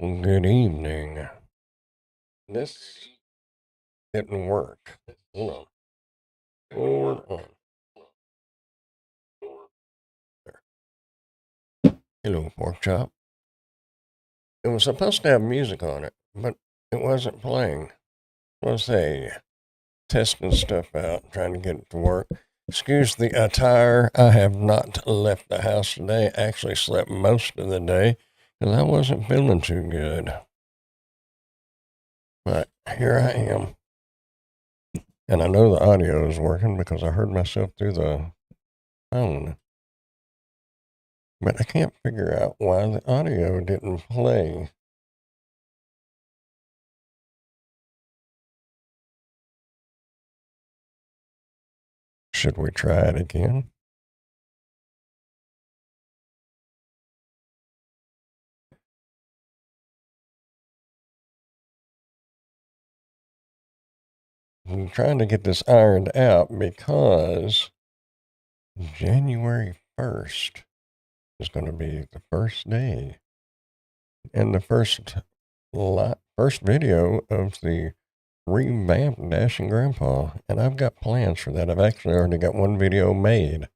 Good evening. This didn't work. Hold on. Hold on. There. Hello, pork chop. It was supposed to have music on it, but it wasn't playing. I was testing stuff out, trying to get it to work. Excuse the attire. I have not left the house today. Actually, slept most of the day because I wasn't feeling too good. But here I am. And I know the audio is working because I heard myself through the phone. But I can't figure out why the audio didn't play. Should we try it again? I'm trying to get this ironed out because January 1st is going to be the first day and the first video of the revamped Dashing Grandpa. And I've got plans for that. I've actually already got one video made.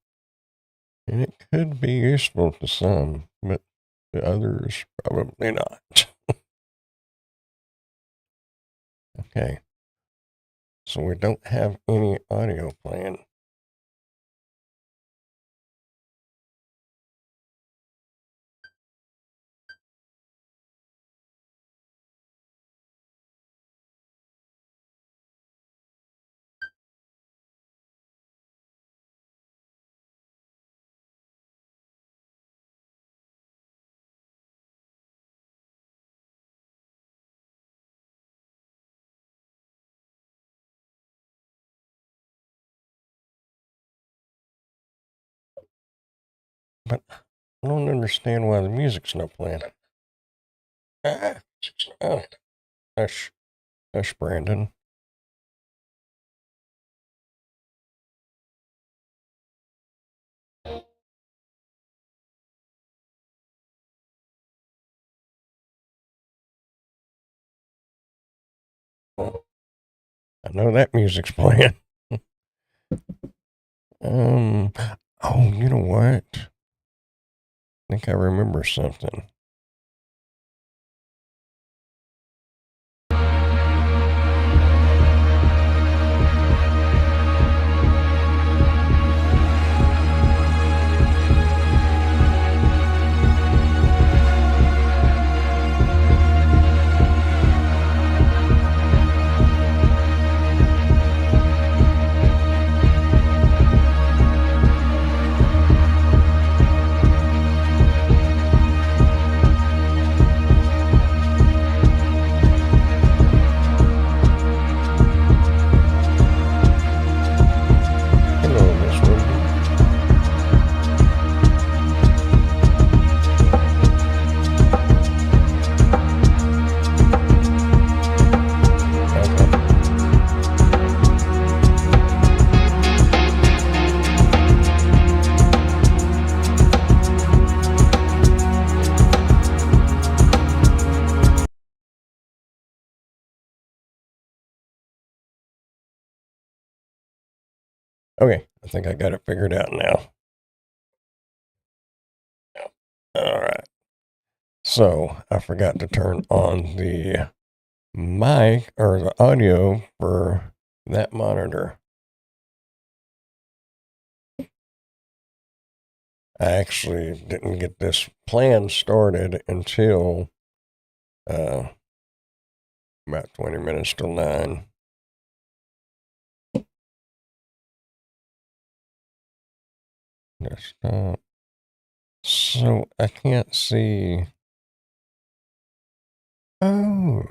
And it could be useful to some, but to others, probably not. Okay. So we don't have any audio playing. But I don't understand why the music's not playing. Ah, oh, hush, hush, Brandon. Well, I know that music's playing. um, oh, you know what? I think I remember something. Hello, Miss Wendy. Okay. Okay, I think I got it figured out now. All right. So I forgot to turn on the mic or the audio for that monitor. I actually didn't get this plan started until uh, about 20 minutes till 9. Desktop. So I can't see. Oh,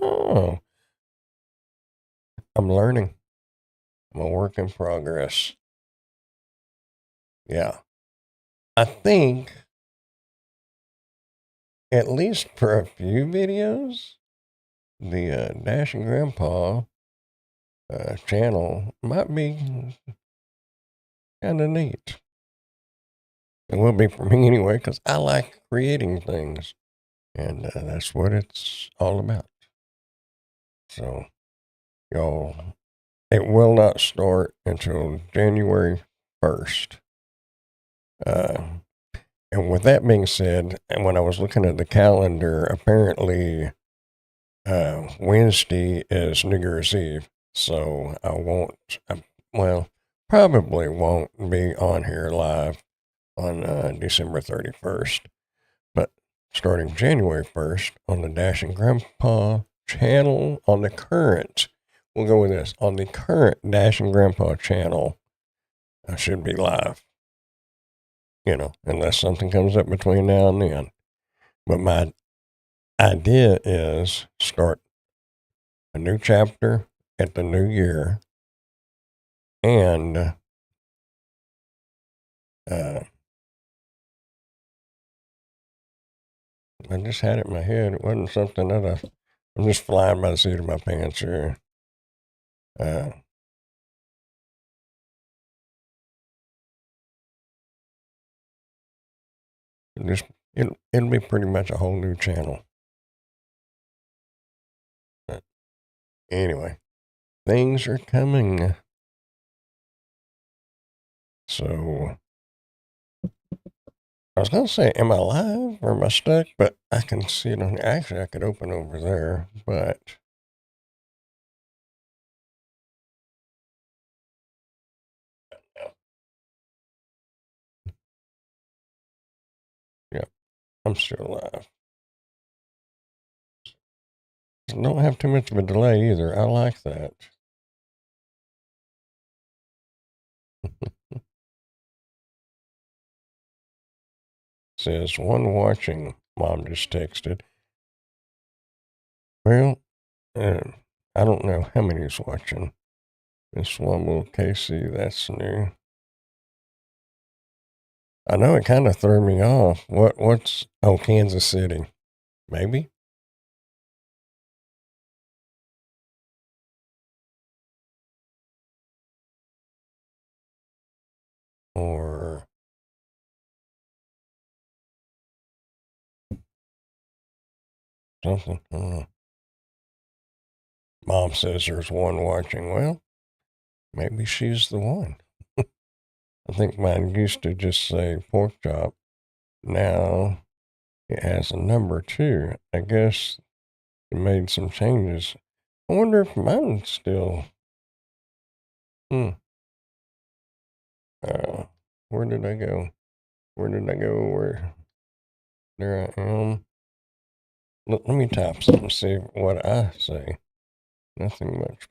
oh, I'm learning. I'm a work in progress. Yeah. I think, at least for a few videos, the Dashing Grandpa channel might be kind of neat. It will be for me anyway, because I like creating things. And that's what it's all about. So, y'all, it will not start until January 1st. And with that being said, and when I was looking at the calendar, apparently Wednesday is New Year's Eve. So I won't, well, probably won't be on here live on December 31st. But starting January 1st on the Dashing Grandpa channel, on the current, we'll go with this, on the current Dashing Grandpa channel, I should be live. Unless something comes up between now and then. But my idea is start a new chapter at the new year, and I just had it in my head. It wasn't something that I'm just flying by the seat of my pants here. Just it'll be pretty much a whole new channel. But anyway, things are coming. So I was gonna say, am I live or am I stuck? But I can see it on. Actually, I could open over there, but yeah, I'm still live. Don't have too much of a delay either. I like that. Says one watching. Mom just texted. Well, I don't know how many's watching. Miss Wumble, Casey, that's new. I know it kind of threw me off. Oh, Kansas City. Maybe? Or something. I don't know. Mom says there's one watching. Well, maybe she's the one. I think mine used to just say pork chop. Now it has a number too. I guess it made some changes. I wonder if mine's still. Hmm. Uh, where did I go? Where did I go? Where? There I am. Let me type something, see what I say. Nothing much.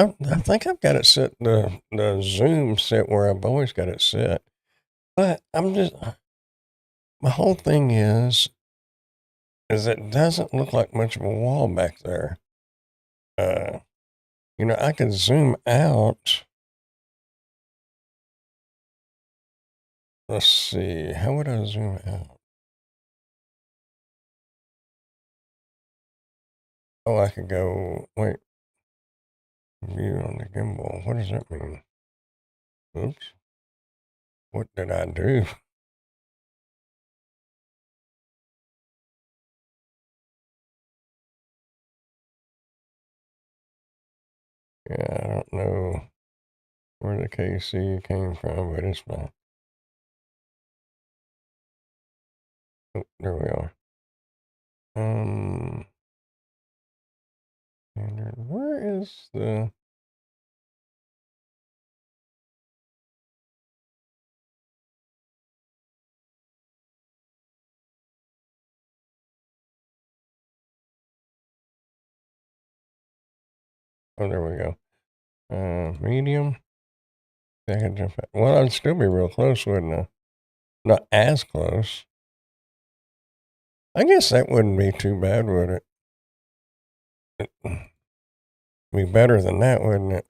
I think I've got it set the Zoom set where I've always got it set. But I'm just my whole thing is it doesn't look like much of a wall back there. Uh, I can zoom out. Let's see. How would I zoom out? Oh, I could go. Wait, view on the gimbal. What does that mean? Oops. What did I do? Yeah, I don't know where the KC came from, but it's fine. Oh, there we are. Um, standard. Where is the? Oh, there we go. Medium. I can jump at. Well, I'd still be real close, wouldn't I? Not as close. I guess that wouldn't be too bad, would it? Be better than that, wouldn't it?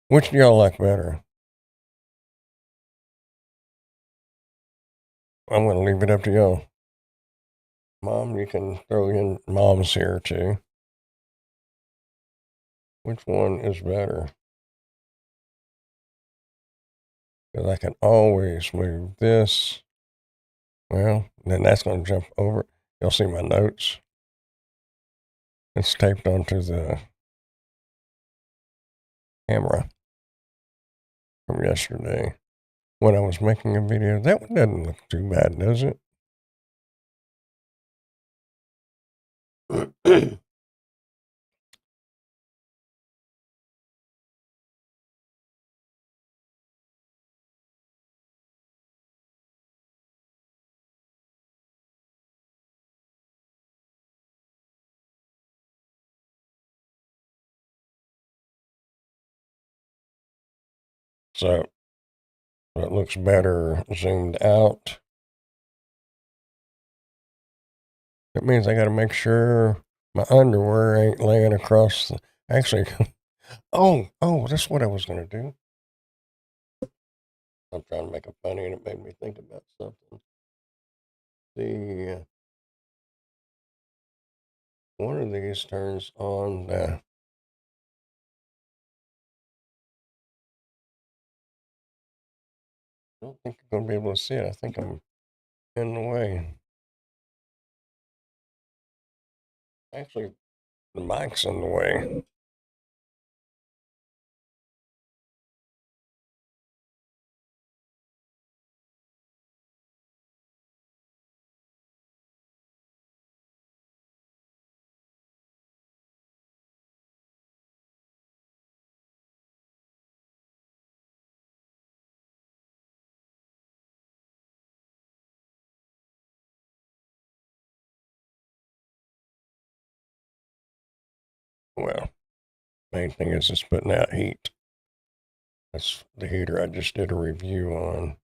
Which do y'all like better? I'm going to leave it up to y'all. Mom, you can throw in mom's here too. Which one is better? Because I can always move this. Well, then that's going to jump over. You'll see my notes. It's taped onto the camera from yesterday when I was making a video. That one doesn't look too bad, does it? So it looks better zoomed out. That means I got to make sure my underwear ain't laying across the. Actually, that's what I was going to do. I'm trying to make it funny and it made me think about something. The one of these turns on the. I don't think you're going to be able to see it. I think I'm in the way. Actually, the mic's in the way. Well, main thing is it's putting out heat. That's the heater I just did a review on.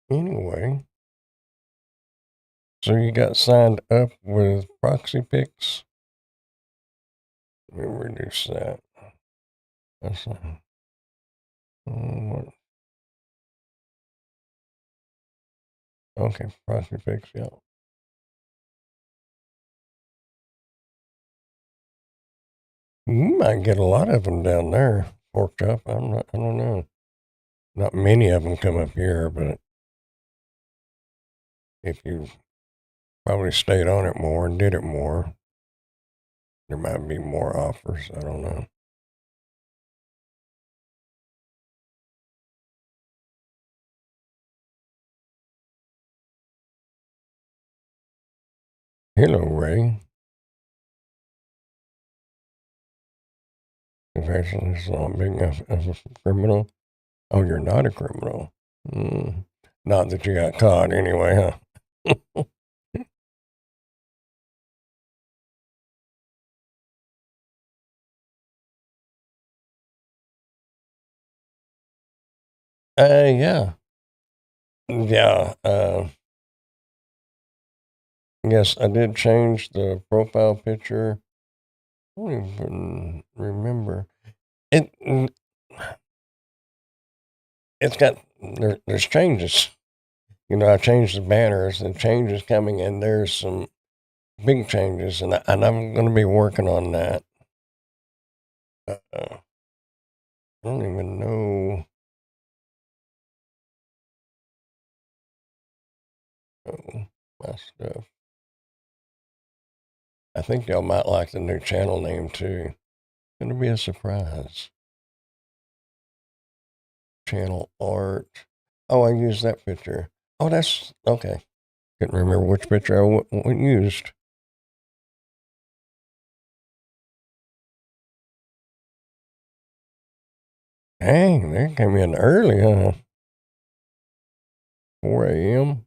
Anyway, so you got signed up with ProxyPix? Let me reduce that. That's what? Okay, ProxyPix, yeah. You might get a lot of them down there, Pork Chop. I don't know. Not many of them come up here, but if you probably stayed on it more and did it more, there might be more offers. I don't know. Hello, Ray. Congratulations on being a criminal. Oh, you're not a criminal. Mm. Not that you got caught anyway, huh? Yeah. Yeah. Yes, I did change the profile picture. I don't even remember. It, it's got, there's changes. You know, I changed the banners and changes coming, and there's some big changes, and I'm going to be working on that. I don't even know. Oh, my stuff. I think y'all might like the new channel name too. Going to be a surprise. Channel art. Oh, I used that picture. Oh, that's okay. Couldn't remember which picture I used. Dang, they came in early, huh? 4 a.m.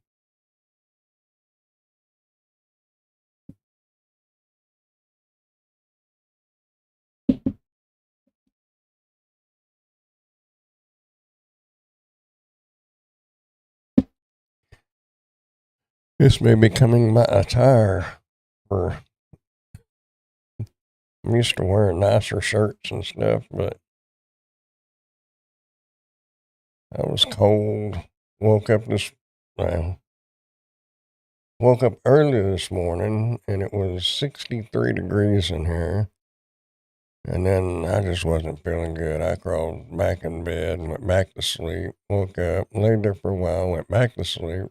This may be becoming my attire. For I'm used to wearing nicer shirts and stuff, but I was cold. Woke up this well, woke up early this morning and it was 63 degrees in here. And then I just wasn't feeling good. I crawled back in bed and went back to sleep. Woke up, laid there for a while, went back to sleep.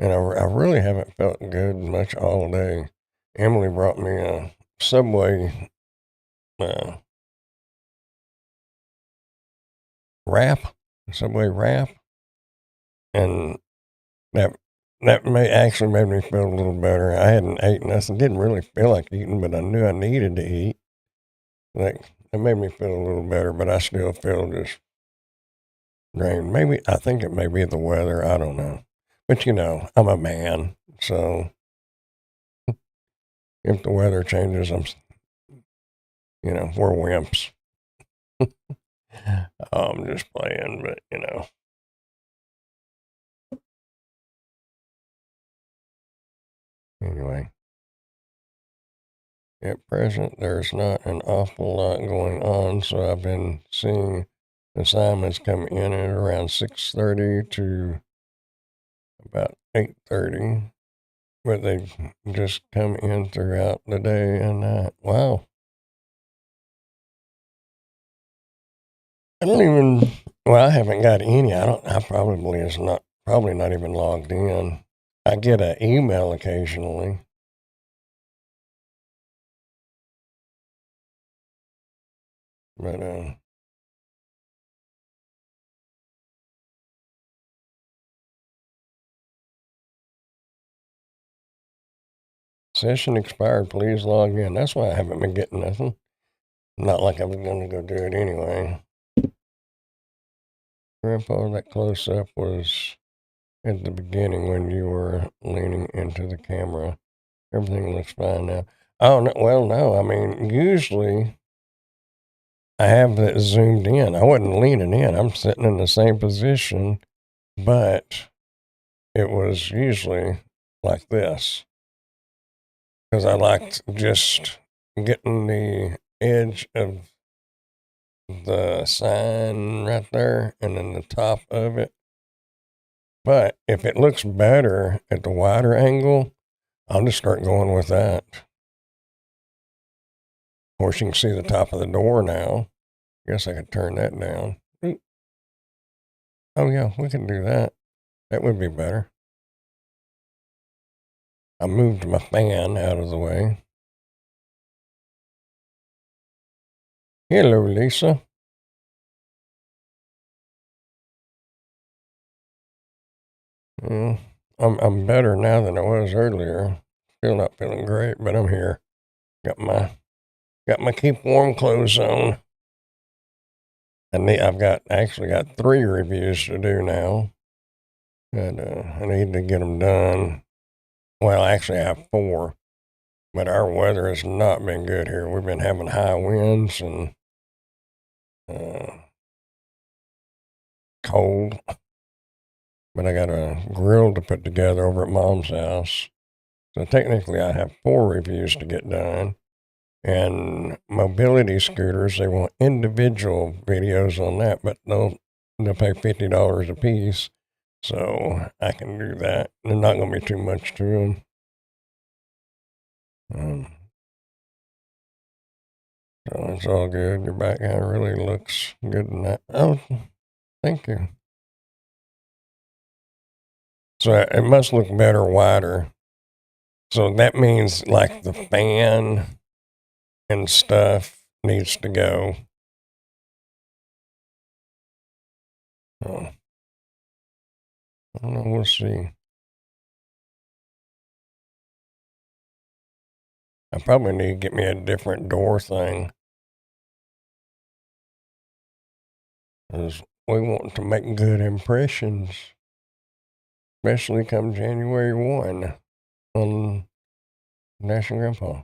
And I really haven't felt good much all day. Emily brought me a Subway wrap, Subway wrap, and that actually made me feel a little better. I hadn't eaten nothing, didn't really feel like eating, but I knew I needed to eat. Like it made me feel a little better, but I still feel just drained. Maybe I think it may be the weather. I don't know, but you know, I'm a man, so if the weather changes, we're wimps. I'm just playing, but anyway. At present, there's not an awful lot going on, so I've been seeing assignments come in at around 6:30 to about 8:30, but they just come in throughout the day and night. Wow. I don't even, well, I haven't got any. I probably not even logged in. I get an email occasionally. But, session expired. Please log in. That's why I haven't been getting nothing. Not like I was going to go do it anyway. Grandpa, that close up was at the beginning when you were leaning into the camera. Everything looks fine now. Oh, no, well, no. I mean, usually I have it zoomed in. I wasn't leaning in. I'm sitting in the same position, but it was usually like this because I liked just getting the edge of the sign right there and then the top of it. But if it looks better at the wider angle, I'll just start going with that. Of course, you can see the top of the door now. Guess I could turn that down. Oh, yeah, we can do that. That would be better. I moved my fan out of the way. Hello, Lisa. Mm, I'm better now than I was earlier. Still not feeling great, but I'm here. Got my keep warm clothes on. I've got actually got 3 reviews to do now, and I need to get them done. Well, actually, I have 4, but our weather has not been good here. We've been having high winds and uh, cold. But I got a grill to put together over at Mom's house. So technically, I have 4 reviews to get done. And mobility scooters, they want individual videos on that, but they'll pay $50 a piece. So I can do that. They're not going to be too much to them. So it's all good. Your background really looks good in that. Oh, thank you. So it must look better wider. So that means like the fan and stuff needs to go. Oh, I don't know. We'll see. I probably need to get me a different door thing. Because we want to make good impressions, especially come January 1 on Dashing Grandpa,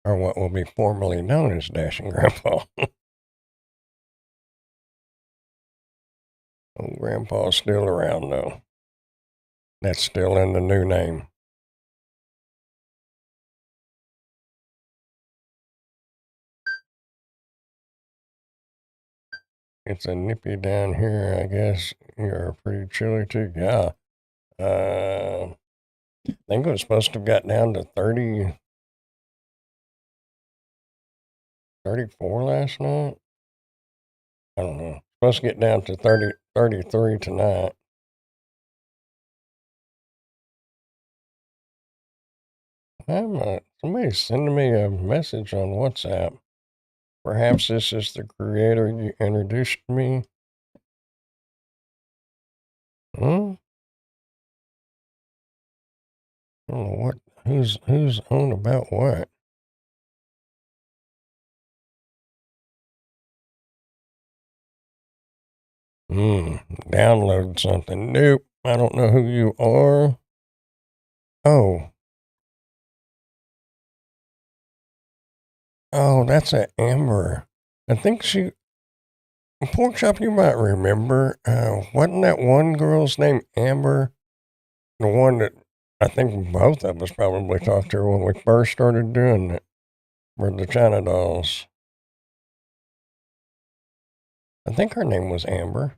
or what will be formerly known as Dashing Grandpa. Old Grandpa's still around, though. That's still in the new name. It's a nippy down here, I guess. You're pretty chilly, too. Yeah. I think it was supposed to have got down to 30, 34 last night. I don't know. Supposed to get down to 30, 33 tonight. Somebody's sending me a message on WhatsApp. Perhaps this is the creator you introduced me. Hmm? I don't know what. Who's on about what? Download something. Nope. I don't know who you are. Oh, oh, that's a Amber. I think she. Pork chop. You might remember. Wasn't that one girl's name Amber? The one that I think both of us probably talked to her when we first started doing it. For the China dolls. I think her name was Amber.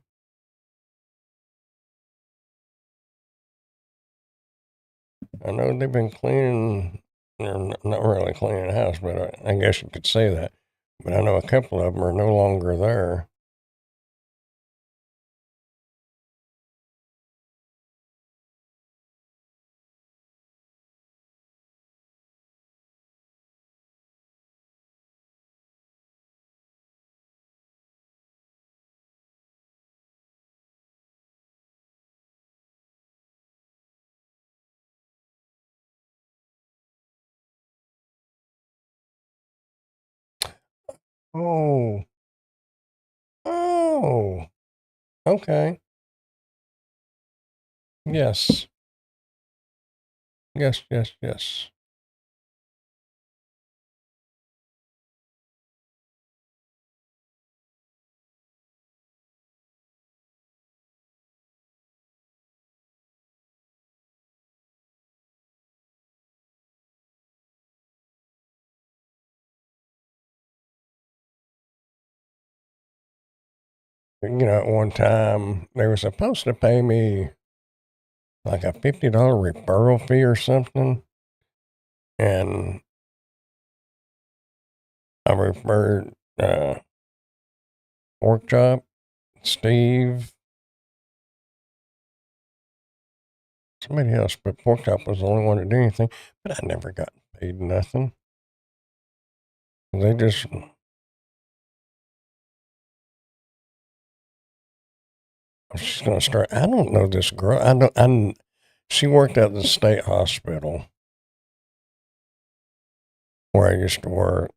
I know they've been cleaning, or not really cleaning the house, but I guess you could say that. But I know a couple of them are no longer there. Oh, oh, okay. Yes. Yes, yes, yes. At one time, they were supposed to pay me like a $50 referral fee or something. And I referred Pork Chop, Steve, somebody else, but Pork Chop was the only one to do anything. But I never got paid nothing. They just, I'm just going to start. I don't know this girl. She worked at the state hospital where I used to work.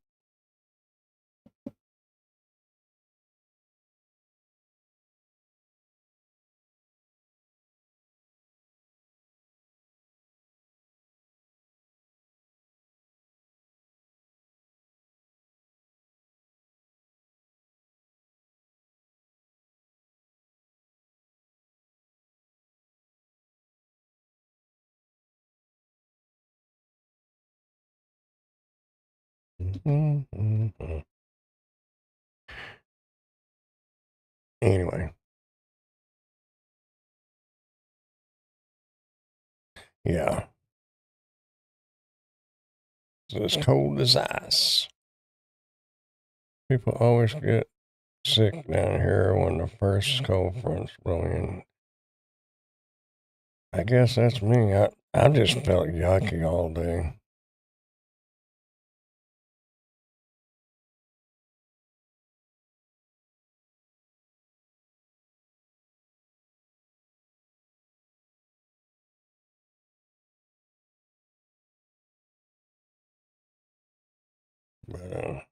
Mm-hmm. Anyway, yeah, it's as cold as ice. People always get sick down here when the first cold front's blowing. I guess that's me. I just felt yucky all day. But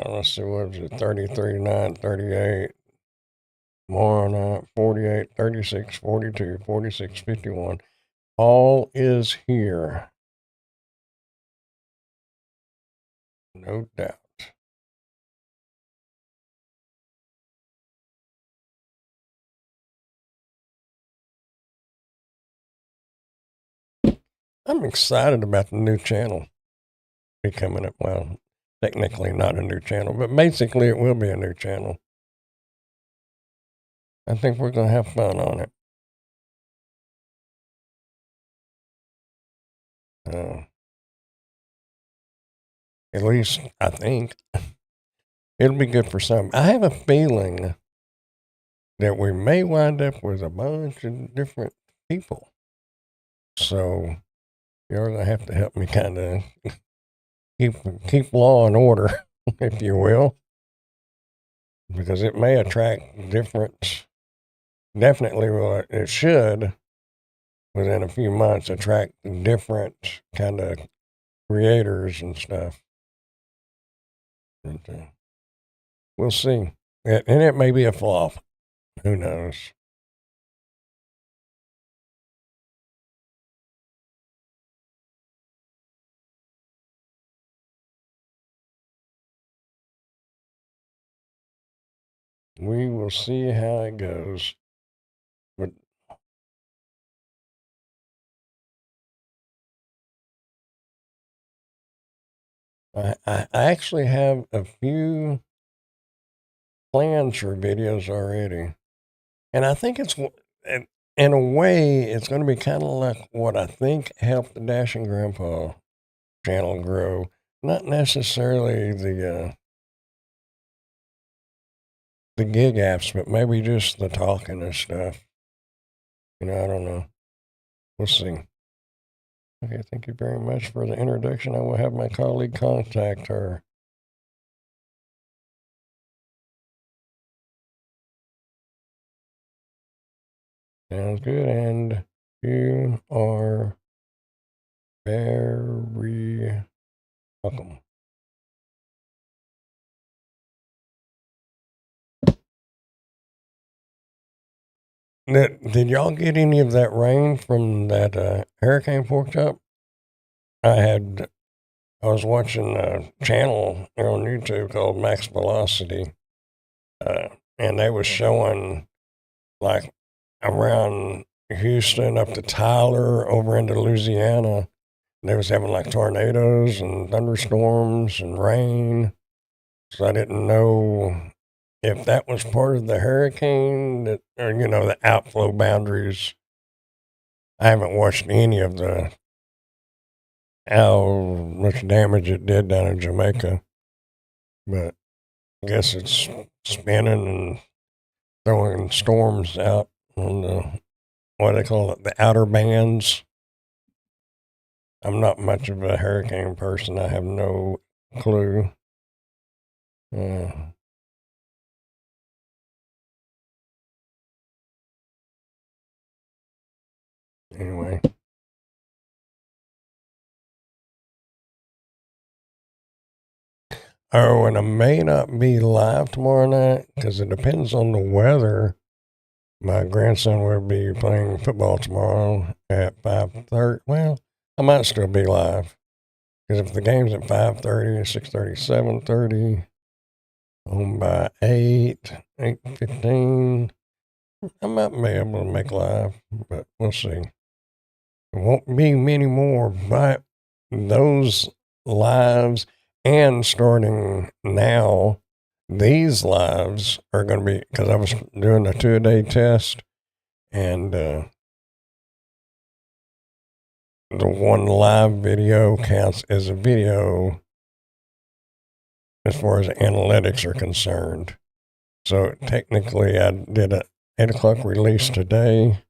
let's see, what was it? 33, 9, 38, more 9, 48, 36, 42, 46, 51. All is here. No doubt. I'm excited about the new channel be coming up. Well, technically not a new channel, but basically it will be a new channel. I think we're going to have fun on it. Uh, at least I think it'll be good for some. I have a feeling that we may wind up with a bunch of different people. So you're going to have to help me kind of keep law and order, if you will, because it may attract different. Definitely, will it should within a few months attract different kind of creators and stuff. And, we'll see. And it may be a flop. Who knows? We will see how it goes. But I actually have a few plans for videos already. And I think in a way, it's going to be kind of like what I think helped the Dashing Grandpa channel grow. Not necessarily the gig apps, but maybe just the talking and stuff. I don't know. We'll see. Okay, thank you very much for the introduction. I will have my colleague contact her. Sounds good, and you are very welcome. Did y'all get any of that rain from that hurricane pork chop? I was watching a channel on YouTube called Max Velocity, uh, and they was showing like around Houston up to Tyler over into Louisiana. They was having like tornadoes and thunderstorms and rain. So I didn't know if that was part of the hurricane that, or the outflow boundaries. I haven't watched any of how much damage it did down in Jamaica, but I guess it's spinning and throwing storms out on the, what do they call it, the outer bands. I'm not much of a hurricane person. I have no clue. Uh, anyway. Oh, and I may not be live tomorrow night because it depends on the weather. My grandson will be playing football tomorrow at 5:30. Well, I might still be live because if the game's at 5:30, 6:30, 7:30, home by 8:15, I might be able to make live, but we'll see. It won't be many more, but those lives and starting now, these lives are going to be, because I was doing a 2-a-day test, and the one live video counts as a video as far as analytics are concerned. So technically, I did a 8 o'clock release today,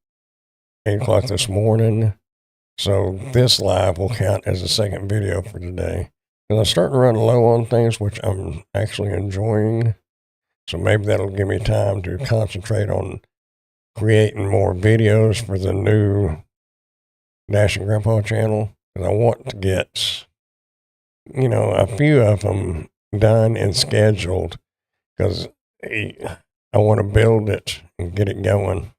8 o'clock this morning. So this live will count as a second video for today. And I'm starting to run low on things, which I'm actually enjoying. So maybe that'll give me time to concentrate on creating more videos for the new Dashing Grandpa channel. And I want to get, a few of them done and scheduled because I want to build it and get it going.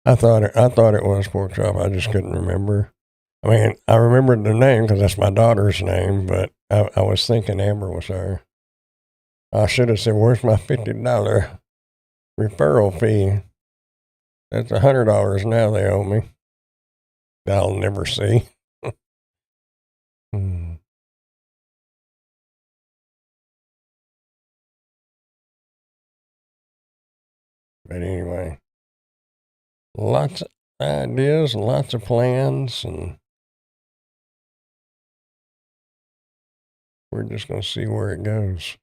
I thought it was pork chop. I just couldn't remember. I mean, I remembered the name because that's my daughter's name, but I was thinking Amber was her. I should have said, "Where's my $50 referral fee?" That's $100 now they owe me. That I'll never see. Hmm. But anyway, lots of ideas and lots of plans, and we're just going to see where it goes.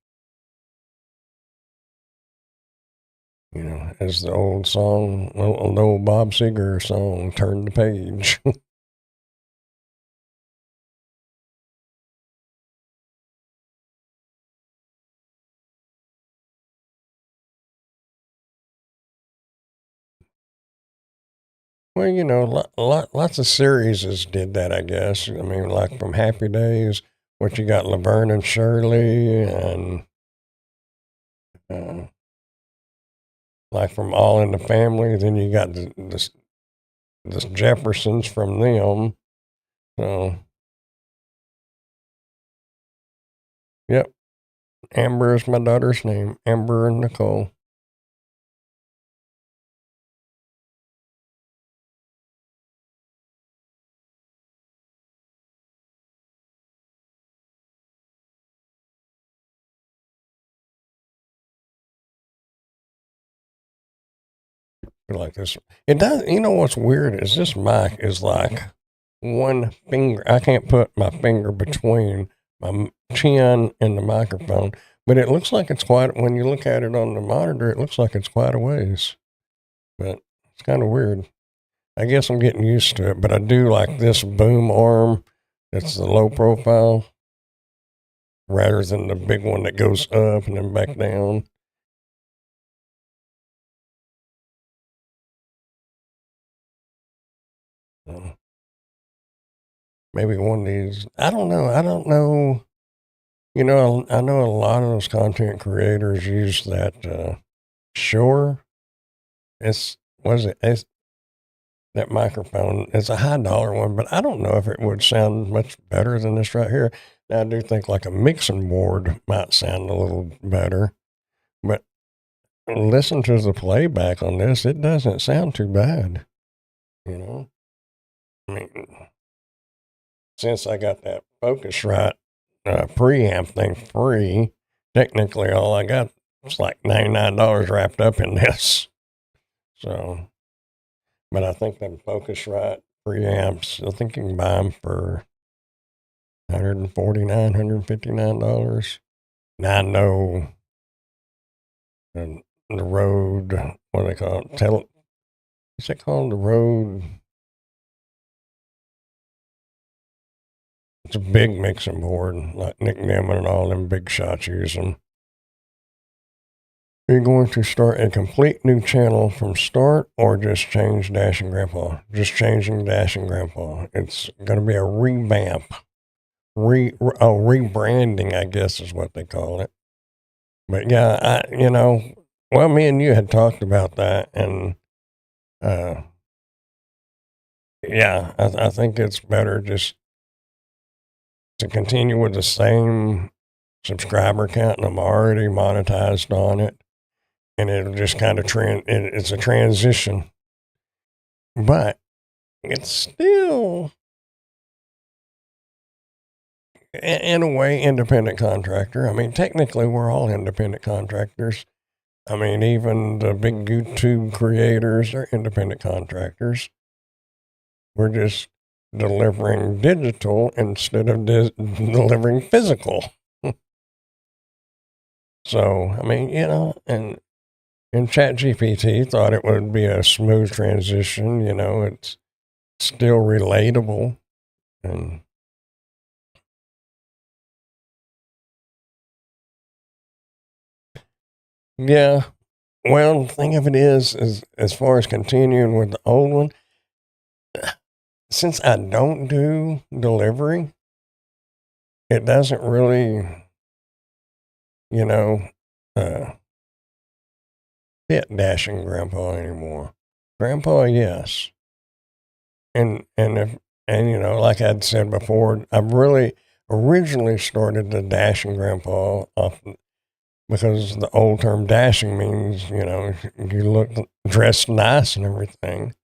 As the old song, the old Bob Seger song, "Turn the Page." Well, lots of series did that, I guess. I mean, like from Happy Days, what you got, Laverne and Shirley, and uh, like from All in the Family. Then you got the Jeffersons from them. So, yep, Amber is my daughter's name, Amber and Nicole. Like this, it does. You know what's weird is this mic is like one finger. I can't put my finger between my chin and the microphone, but it looks like it's quite, when you look at it on the monitor, it looks like it's quite a ways. But it's kind of weird. I guess I'm getting used to it, but I do like this boom arm that's the low profile rather than the big one that goes up and then back down. Maybe one of these, I don't know. I don't know. I know a lot of those content creators use that Shure. It's that microphone. It's a high dollar one, but I don't know if it would sound much better than this right here. Now I do think like a mixing board might sound a little better, but listen to the playback on this. It doesn't sound too bad. You know, I mean, since I got that Focusrite preamp thing free, technically all I got was like $99 wrapped up in this. So, but I think them Focusrite preamps, I think you can buy them for $149, $159. Now I know the Rode, what do they call it? What's it called? The Rode. It's a big mixing board, like Nick Nimmin and all them big shots use them. Are you going to start a complete new channel from start or just change Dashing Grandpa? Just changing Dashing Grandpa. It's going to be a revamp. Rebranding, I guess is what they call it. But yeah, well, me and you had talked about that, and yeah, I think it's better just to continue with the same subscriber count, and I'm already monetized on it, and it'll just kind of it's a transition, but it's still, in a way, independent contractor. I mean, technically, we're all independent contractors. I mean, even the big YouTube creators are independent contractors. We're just delivering digital instead of delivering physical. So, I mean, and ChatGPT thought it would be a smooth transition. It's still relatable. And yeah, well, the thing of it is as far as continuing with the old one, since I don't do delivery, it doesn't really, fit Dashing Grandpa anymore. Grandpa, yes. And like I'd said before, I really originally started the Dashing Grandpa off because the old term dashing means, you look dressed nice and everything.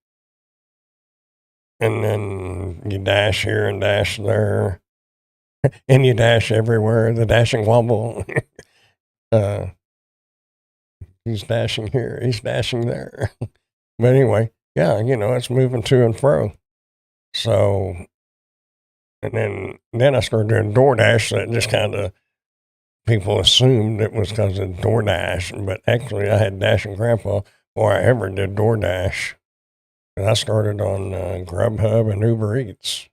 And then you dash here and dash there, and you dash everywhere. The dashing wobble. He's dashing here, he's dashing there. But anyway, yeah, it's moving to and fro. So, and then I started doing DoorDash. That just kind of, people assumed it was because of DoorDash, but actually I had Dashing Grandpa before I ever did DoorDash. And I started on Grubhub and Uber Eats.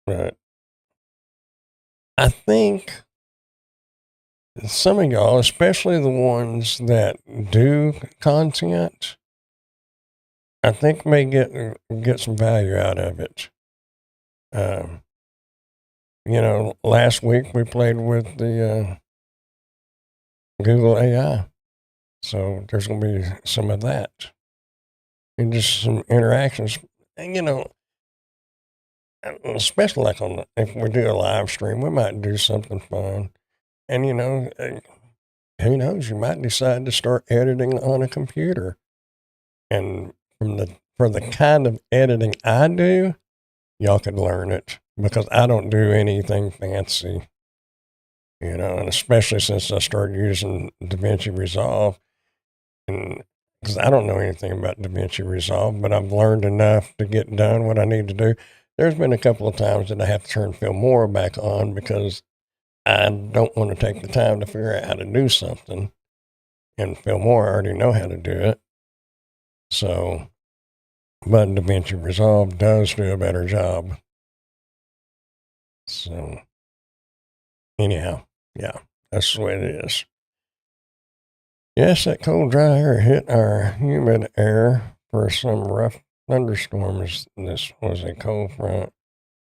But I think some of y'all, especially the ones that do content, I think may get some value out of it. Last week we played with the Google AI, so there's going to be some of that, and just some interactions. And, especially like if we do a live stream, we might do something fun. And who knows? You might decide to start editing on a computer. And for the kind of editing I do, y'all could learn it because I don't do anything fancy. And especially since I started using DaVinci Resolve, and because I don't know anything about DaVinci Resolve, but I've learned enough to get done what I need to do. There's been a couple of times that I have to turn Filmora back on because I don't want to take the time to figure out how to do something. And Filmora, I already know how to do it. So, but DaVinci Resolve does do a better job. So, anyhow, yeah, that's the way it is. Yes, that cold, dry air hit our humid air for some rough thunderstorms. This was a cold front.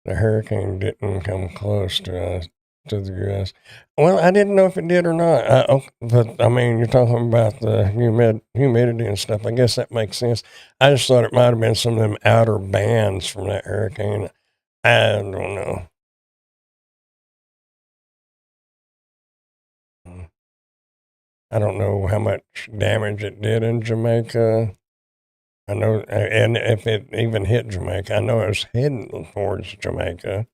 The hurricane didn't come close to us. to the U.S. Well, I didn't know if it did or not. But I mean, you're talking about the humidity and stuff. I guess that makes sense. I just thought it might have been some of them outer bands from that hurricane. I don't know. I don't know how much damage it did in Jamaica. I know, and if it even hit Jamaica, I know it was heading towards Jamaica.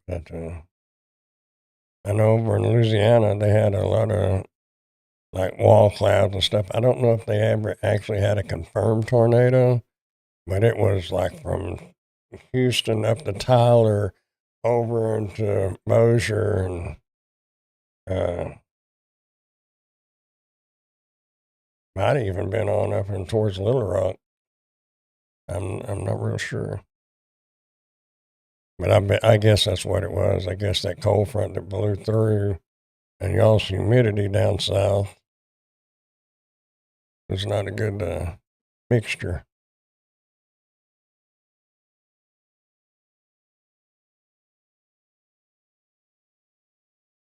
But I know over in Louisiana, they had a lot of like wall clouds and stuff. I don't know if they ever actually had a confirmed tornado, but it was like from Houston up to Tyler over into Bossier and might have even been on up and towards Little Rock. I'm not real sure. But I guess that's what it was. I guess that cold front that blew through and y'all's humidity down south was not a good mixture.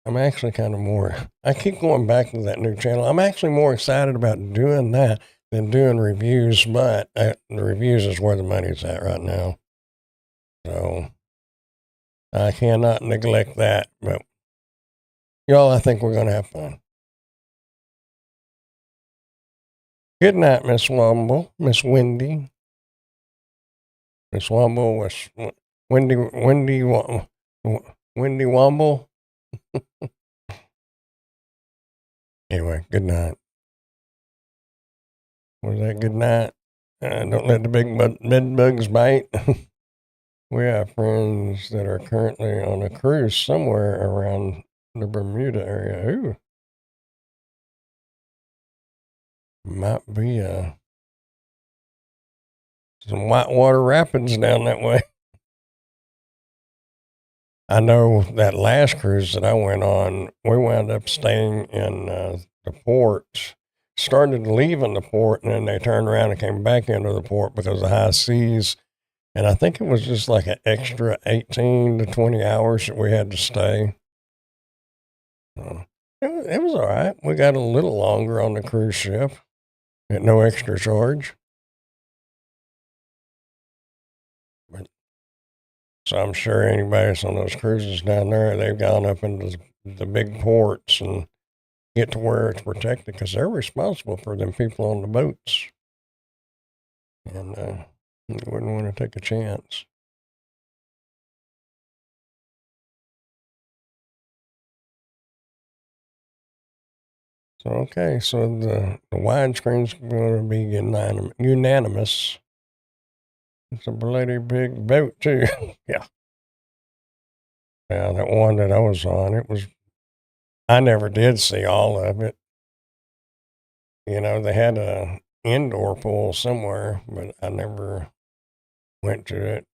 I'm actually kind of I keep going back to that new channel. I'm actually more excited about doing that than doing reviews, but the reviews is where the money's at right now. So I cannot neglect that. But y'all, I think we're going to have fun. Good night, Miss Womble, Miss Wendy. Miss Womble was Wendy Womble. Anyway, good night. Was that good night? Don't let the bed bugs bite. We have friends that are currently on a cruise somewhere around the Bermuda area. Ooh. Might be some whitewater rapids down that way. I know that last cruise that I went on, we wound up staying in the port, started leaving the port, and then they turned around and came back into the port because of high seas. And I think it was just like an extra 18 to 20 hours that we had to stay. It was all right. We got a little longer on the cruise ship at no extra charge. So I'm sure anybody that's on those cruises down there, they've gone up into the big ports and get to where it's protected because they're responsible for them people on the boats. And you wouldn't want to take a chance. So, okay, so the widescreen's going to be unanimous. It's a bloody big boat, too. Yeah. Yeah, that one that I was on, I never did see all of it. You know, they had a indoor pool somewhere, but I never went to it.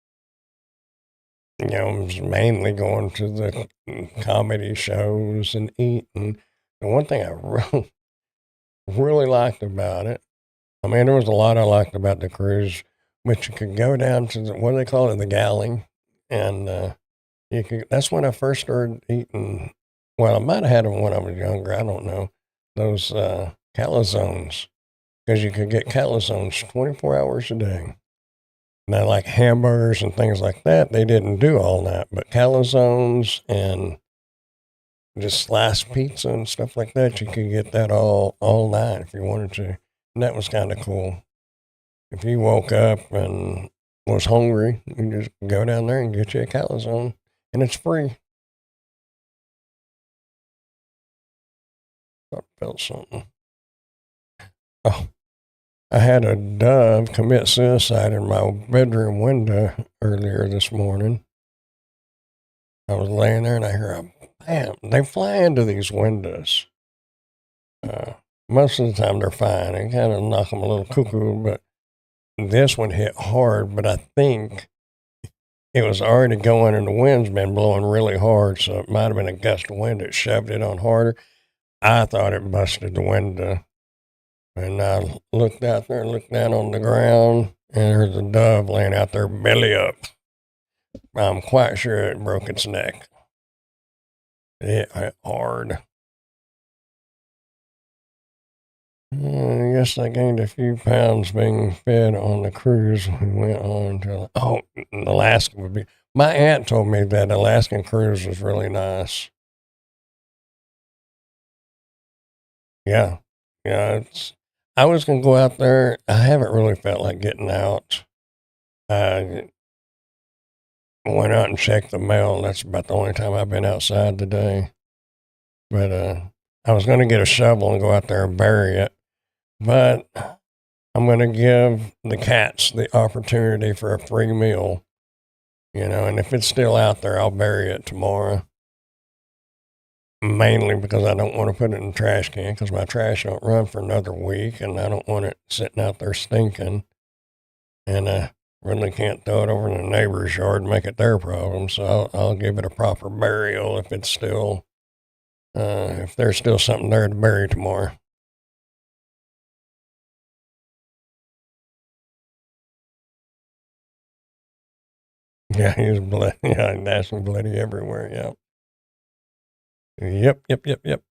You know, I was mainly going to the comedy shows and eating. The one thing I really liked about it, I mean, there was a lot I liked about the cruise, but you could go down to what do they call it, the galley, and that's when I first started eating. Well, I might have had them when I was younger. I don't know. Those calzones, because you could get calzones 24 hours a day. Now, like hamburgers and things like that, they didn't do all that. But calzones and just sliced pizza and stuff like that, you could get that all night if you wanted to. And that was kind of cool. If you woke up and was hungry, you just go down there and get you a calzone, and it's free. I felt something. Oh, I had a dove commit suicide in my bedroom window earlier this morning. I was laying there and I hear a bam. They fly into these windows. Most of the time they're fine. They kind of knock them a little cuckoo, but this one hit hard. But I think it was already going and the wind's been blowing really hard, so it might have been a gust of wind that shoved it on harder. I thought it busted the window. And I looked out there and looked down on the ground, and there's a dove laying out there, belly up. I'm quite sure it broke its neck. It hit hard. I guess I gained a few pounds being fed on the cruise we went on to. Oh, Alaska would be. My aunt told me that Alaskan cruise was really nice. Yeah, yeah. I was gonna go out there. I haven't really felt like getting out. I went out and checked the mail. That's about the only time I've been outside today. But I was gonna get a shovel and go out there and bury it. But I'm gonna give the cats the opportunity for a free meal. And if it's still out there, I'll bury it tomorrow. Mainly because I don't want to put it in the trash can because my trash don't run for another week, and I don't want it sitting out there stinking. And I really can't throw it over in the neighbor's yard and make it their problem. So I'll give it a proper burial if it's still, if there's still something there to bury tomorrow. Yeah, he was bloody. Yeah, national bloody everywhere. Yeah. Yep, yep, yep, yep.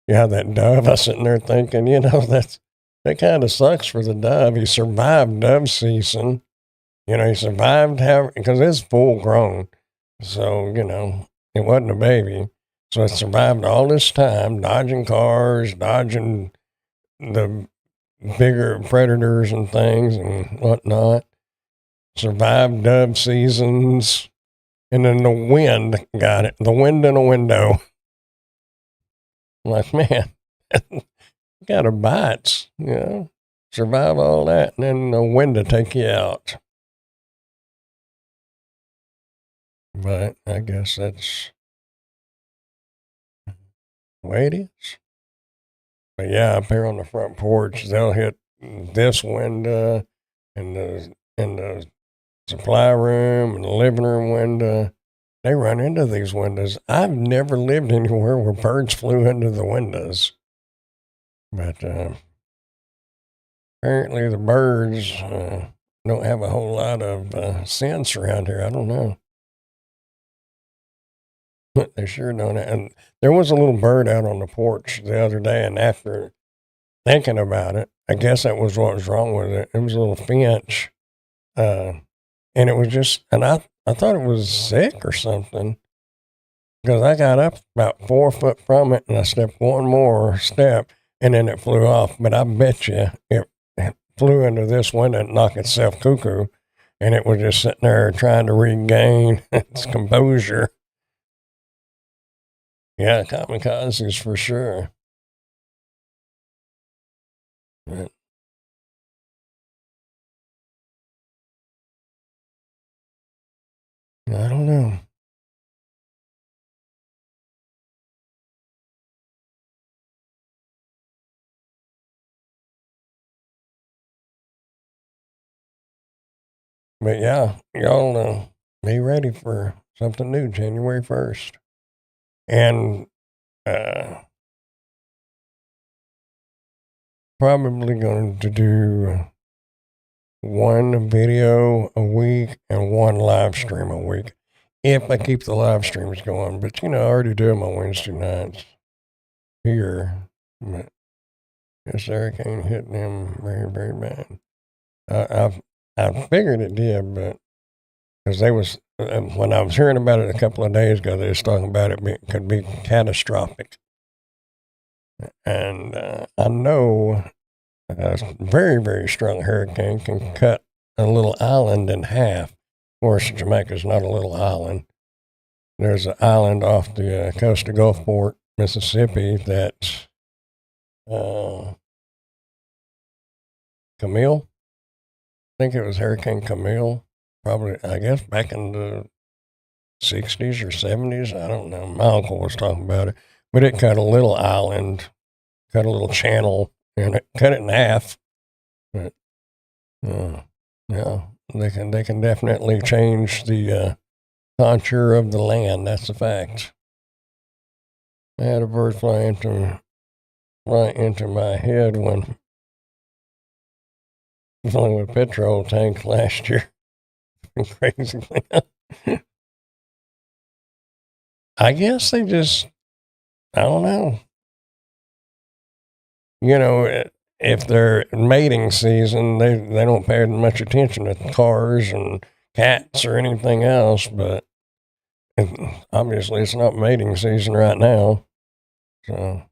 Yeah, that dove. I was sitting there thinking, that kind of sucks for the dove. He survived dove season. He survived because it's full grown. So, it wasn't a baby. So it survived all this time, dodging cars, dodging the bigger predators and things and whatnot. Survived dove seasons. And then the wind got it. The wind in a window. I'm like, man, got a bites, survive all that, and then the wind to take you out. But I guess that's the way it is. But yeah, up here on the front porch, they'll hit this window and the supply room and the living room window. They run into these windows. I've never lived anywhere where birds flew into the windows. But apparently the birds don't have a whole lot of sense around here. I don't know. They sure don't. And there was a little bird out on the porch the other day, and after thinking about it, I guess that was what was wrong with it. It was a little finch, and it was just, and I thought it was sick or something because I got up about 4 foot from it, and I stepped one more step, and then it flew off. But I bet you it flew into this window and knocked itself cuckoo, and it was just sitting there trying to regain its composure. Yeah, kamikazes for sure. But I don't know. But yeah, y'all be ready for something new January 1st. And uh, probably going to do one video a week and one live stream a week if I keep the live streams going. But I already do them on Wednesday nights here. But this hurricane hit them very, very bad. I figured it did, but because they was when I was hearing about it a couple of days ago, they was talking about it could be catastrophic, and I know a very, very strong hurricane can cut a little island in half. Of course, Jamaica's not a little island. There's an island off the coast of Gulfport, Mississippi, that Camille. I think it was Hurricane Camille. Probably, I guess, back in the 60s or 70s. I don't know. My uncle was talking about it. But it cut a little island, cut a little channel, and it cut it in half. But, yeah, they can definitely change the contour of the land. That's a fact. I had a bird fly into my head when filling with petrol tank last year. Crazy. I guess they just, I don't know. You know, if they're mating season, they don't pay much attention to cars and cats or anything else. But obviously, it's not mating season right now, so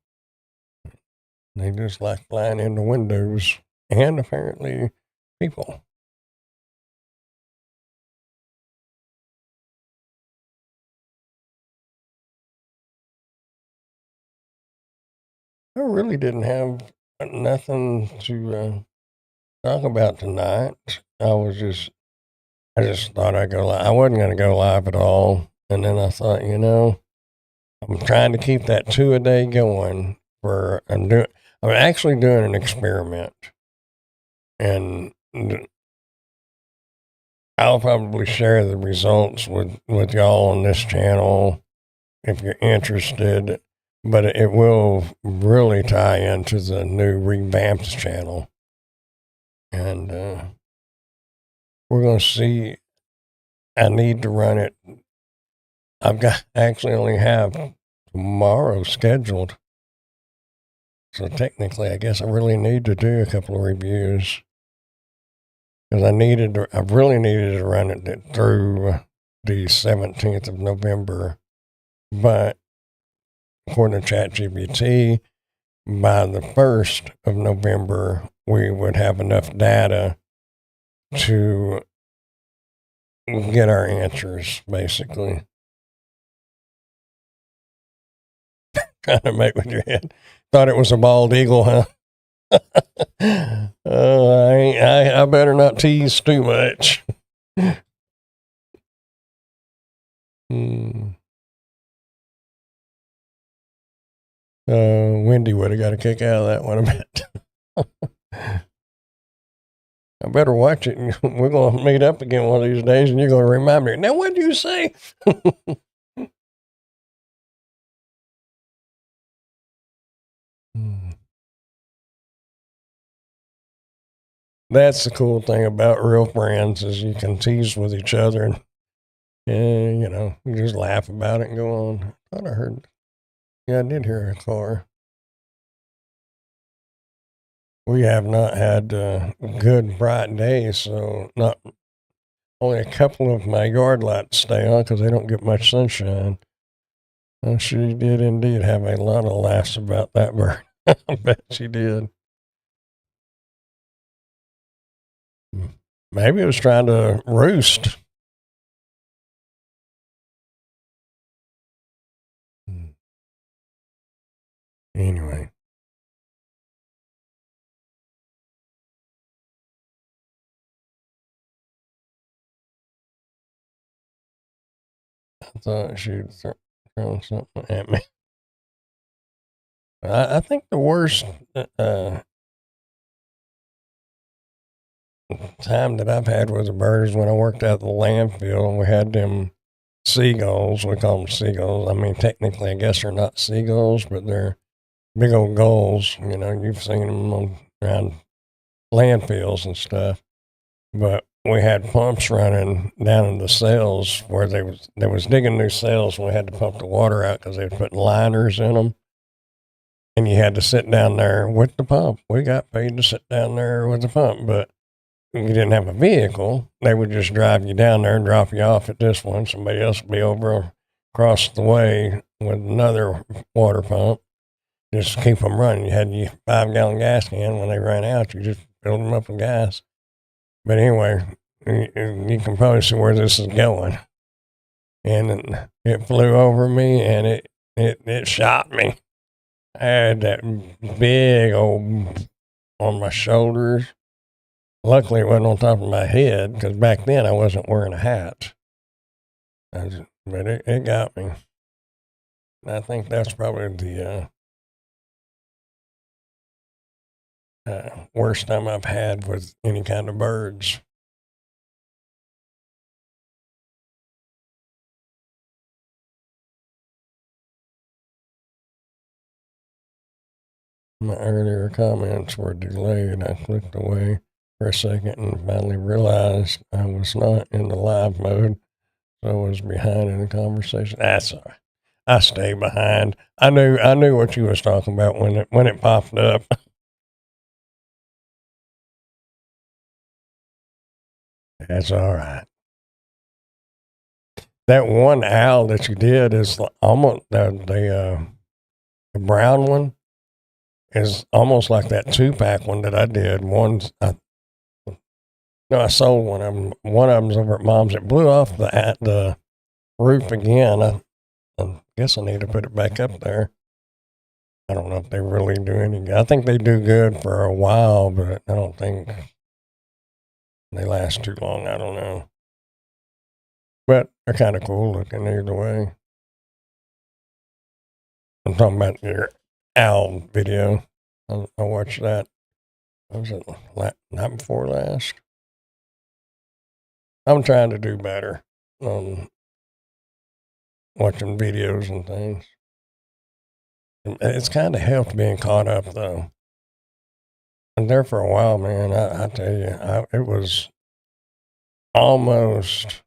they just like flying into windows and apparently people. I really didn't have nothing to talk about tonight. I just thought I'd go live. I wasn't going to go live at all. And then I thought, I'm trying to keep that 2 a day going I'm actually doing an experiment. And I'll probably share the results with y'all on this channel if you're interested. But it will really tie into the new revamped channel. And we're going to see. I need to run it. Actually only have tomorrow scheduled. So technically, I guess I really need to do a couple of reviews. Because I really needed to run it through the 17th of November. But according to ChatGPT, by the 1st of November, we would have enough data to get our answers, basically. Trying to make with your head. Thought it was a bald eagle, huh? I better not tease too much. Wendy would have got a kick out of that one a bit. I better watch it. We're going to meet up again one of these days, and you're going to remind me. Now, what did you say? That's the cool thing about real friends is you can tease with each other and you just laugh about it and go on. I thought I heard. Yeah, I did hear a car. We have not had good bright days, so not only a couple of my yard lights stay on because they don't get much sunshine. She did indeed have a lot of laughs about that bird. I bet she did. Maybe it was trying to roost. Anyway. I thought she'd throw something at me. I think the worst time that I've had with a bird is when I worked at the landfill and we had them seagulls. We call them seagulls. I mean, technically, I guess they're not seagulls, but they're big old gulls. You've seen them around landfills and stuff. But we had pumps running down in the cells where they was digging new cells, and we had to pump the water out because they were putting liners in them. And you had to sit down there with the pump. We got paid to sit down there with the pump, but you didn't have a vehicle. They would just drive you down there and drop you off at this one. Somebody else would be over across the way with another water pump. Just keep them running. You had your 5-gallon gas can. When they ran out, you just filled them up with gas. But anyway, you can probably see where this is going. And it flew over me and it shot me. I had that big old on my shoulders. Luckily, it wasn't on top of my head because back then I wasn't wearing a hat. But it got me. I think that's probably the worst time I've had with any kind of birds. My earlier comments were delayed. I clicked away for a second and finally realized I was not in the live mode, so I was behind in the conversation. That's all right. I stay behind. I knew what you was talking about when it popped up. That's all right. That one owl that you did is almost the brown one is almost like that 2-pack one that I did. No, I sold one of them. One of them's over at Mom's. It blew off the roof again. I guess I need to put it back up there. I don't know if they really do any good. I think they do good for a while, but I don't think they last too long. I don't know. But they're kind of cool looking either way. I'm talking about your owl video. I watched that. What was it night before last? I'm trying to do better on watching videos and things. It's kind of helped being caught up though. And there for a while, man. I tell you, it was almost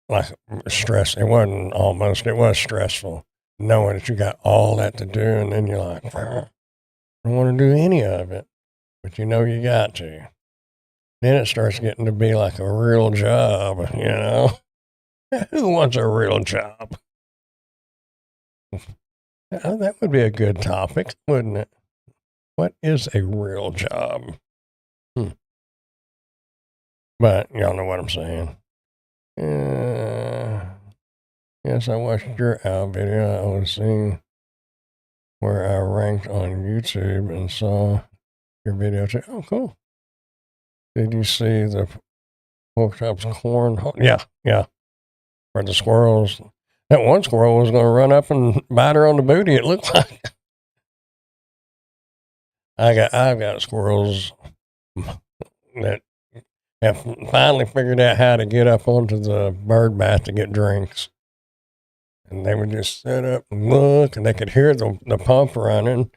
like stress. It wasn't almost. It was stressful knowing that you got all that to do, and then you're like, I don't want to do any of it, but you know you got to. Then it starts getting to be like a real job, you know. Who wants a real job? That would be a good topic, wouldn't it? What is a real job? But y'all know what I'm saying. Yes, I watched your owl video. I was seeing where I ranked on YouTube and saw your video too. Oh, cool. Did you see the pork chops corn? Yeah. For the squirrels. That one squirrel was going to run up and bite her on the booty, it looked like. I've got squirrels that have finally figured out how to get up onto the bird bath to get drinks. And they would just sit up and look, and they could hear the pump running,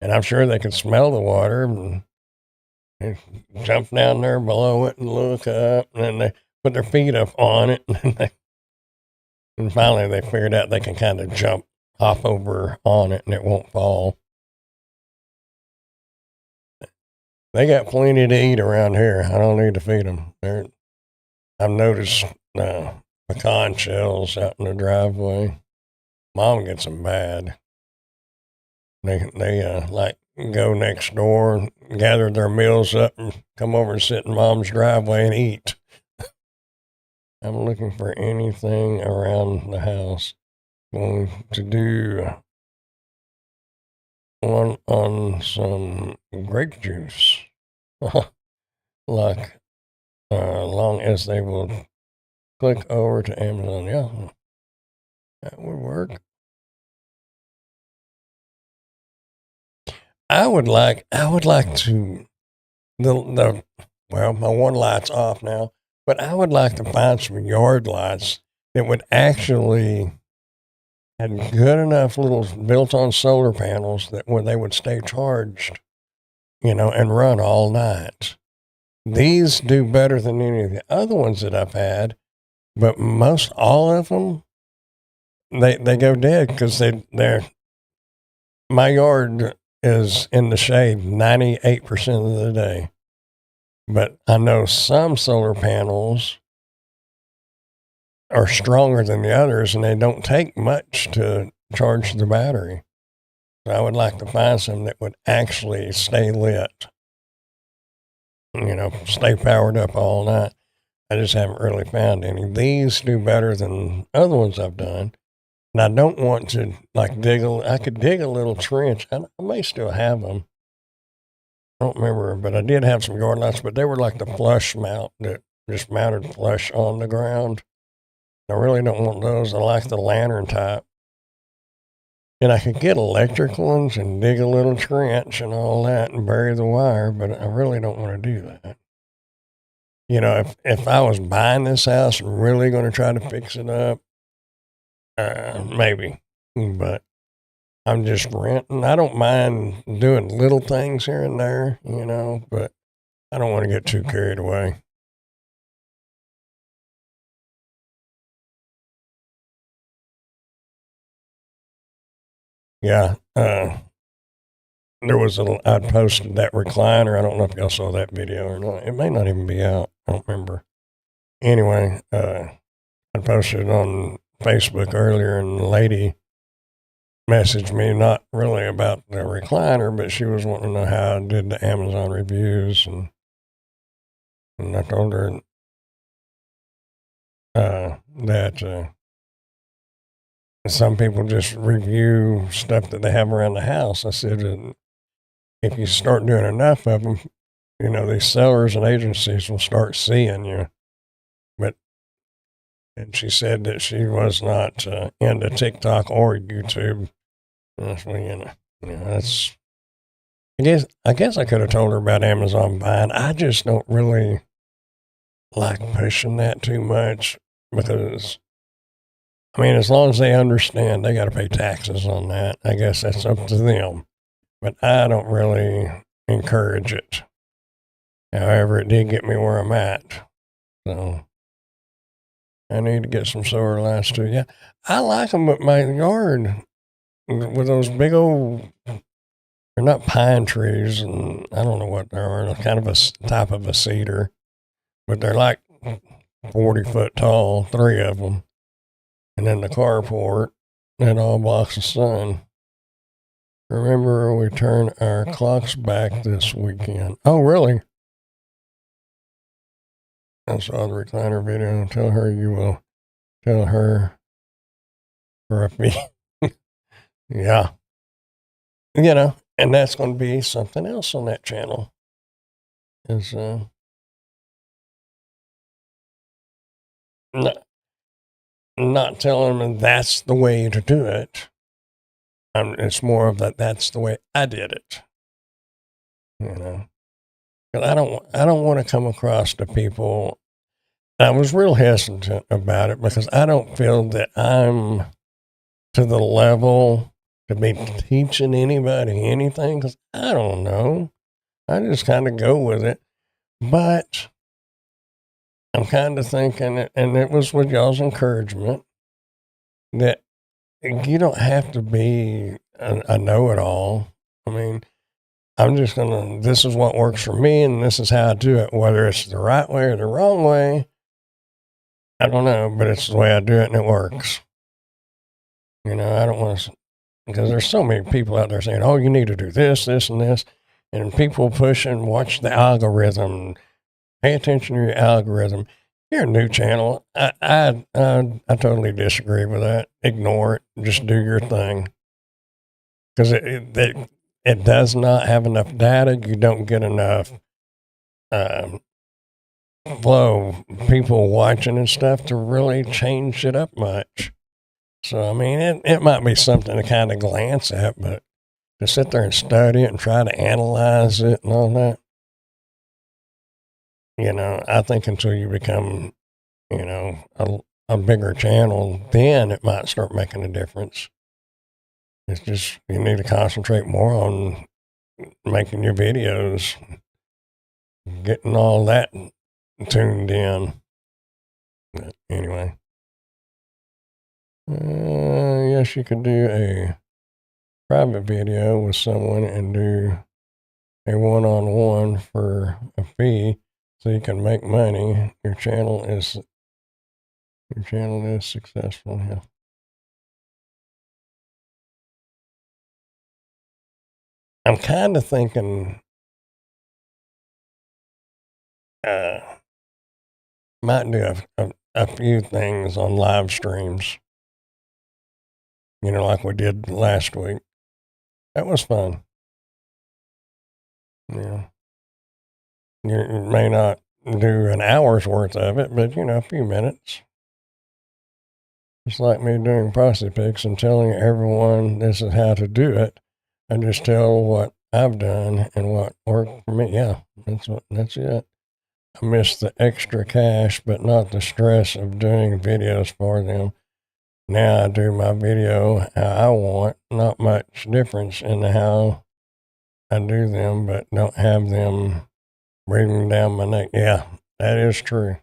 and I'm sure they could smell the water, and they jump down there below it and look up, and then they put their feet up on it, and finally they figured out they can kind of hop over on it, and it won't fall. They got plenty to eat around here. I don't need to feed them. I've noticed pecan shells out in the driveway. Mom gets them bad. They like go next door, gather their meals up, and come over and sit in Mom's driveway and eat. I'm looking for anything around the house. Going to do one on some grape juice. Like, long as they will click over to Amazon. Yeah, that would work. I would like to well, my one light's off now, but I would like to find some yard lights that would actually had good enough little built-on solar panels that where they would stay charged, and run all night. These do better than any of the other ones that I've had, but most all of them they go dead because they're my yard is in the shade 98% of the day. But I know some solar panels are stronger than the others, and they don't take much to charge the battery. So I would like to find some that would actually stay lit, stay powered up all night. I just haven't really found any. These do better than other ones I've done. And I don't want to I could dig a little trench. I may still have them. I don't remember, but I did have some yard lights, but they were like the flush mount that just mounted flush on the ground. I really don't want those. I like the lantern type. And I could get electric ones and dig a little trench and all that and bury the wire, but I really don't want to do that. If I was buying this house and really going to try to fix it up, maybe, but I'm just renting. I don't mind doing little things here and there, but I don't want to get too carried away. Yeah. There was I posted that recliner. I don't know if y'all saw that video or not. It may not even be out. I don't remember. Anyway, I posted it on Facebook earlier, and the lady messaged me, not really about the recliner, but she was wanting to know how I did the Amazon reviews, and I told her that some people just review stuff that they have around the house. I said, if you start doing enough of them, these sellers and agencies will start seeing you. And she said that she was not into TikTok or YouTube. Well, that's. I guess I could have told her about Amazon buying. I just don't really like pushing that too much because, as long as they understand, they got to pay taxes on that. I guess that's up to them. But I don't really encourage it. However, it did get me where I'm at. So I need to get some solar lights too. Yeah, I like them with my yard with those big old. They're not pine trees, and I don't know what they are. They're kind of a type of a cedar, but they're like 40 foot tall, 3 of them. And then the carport, that all blocks the sun. Remember, we turn our clocks back this weekend. Oh, really? I saw the recliner video. Tell her you will tell her for a fee. Yeah. And that's going to be something else on that channel. Is not telling them that's the way to do it. It's more of that's the way I did it. Because I don't want to come across to people. I was real hesitant about it because I don't feel that I'm to the level to be teaching anybody anything, because I don't know. I just kind of go with it. But I'm kind of thinking, and it was with y'all's encouragement, that you don't have to be a know-it-all. I'm just this is what works for me, and this is how I do it. Whether it's the right way or the wrong way, I don't know, but it's the way I do it, and it works. I don't want to, because there's so many people out there saying, oh, you need to do this, this, and this. And people pushing, watch the algorithm, pay attention to your algorithm. You're a new channel. I totally disagree with that. Ignore it. Just do your thing. Because it does not have enough data. You don't get enough flow, people watching and stuff to really change it up much. So, it might be something to kind of glance at, but to sit there and study it and try to analyze it and all that, I think until you become, a bigger channel, then it might start making a difference. It's just, you need to concentrate more on making your videos, getting all that tuned in. But anyway. Yes, you could do a private video with someone and do a one-on-one for a fee so you can make money. Your channel is successful. Yeah. I'm kind of thinking might do a few things on live streams. Like we did last week. That was fun. Yeah. You may not do an hour's worth of it, but a few minutes. It's like me doing ProxiPix and telling everyone this is how to do it. I just tell what I've done and what worked for me. Yeah, that's it. I miss the extra cash, but not the stress of doing videos for them. Now I do my video how I want. Not much difference in how I do them, but don't have them breathing down my neck. Yeah, that is true.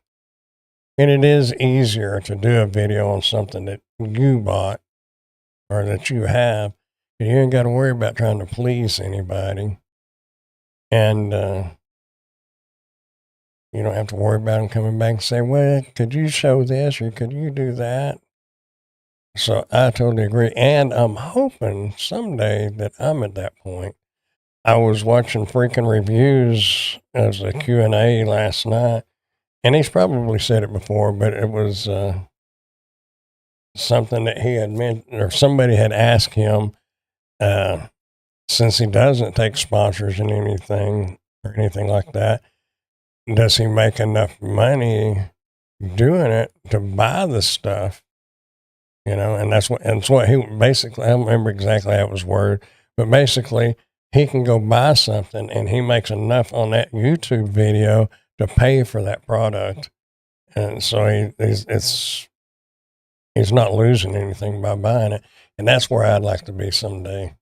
And it is easier to do a video on something that you bought or that you have. You ain't got to worry about trying to please anybody. And you don't have to worry about them coming back and say, well, could you show this or could you do that? So I totally agree. And I'm hoping someday that I'm at that point. I was watching freaking reviews as a Q&A last night, and he's probably said it before, but it was something that he had mentioned, or somebody had asked him, since he doesn't take sponsors and anything or anything like that, does he make enough money doing it to buy the stuff? You know, and that's what he basically, I don't remember exactly how it was worded, but basically he can go buy something and he makes enough on that YouTube video to pay for that product. And so he's not losing anything by buying it. And that's where I'd like to be someday,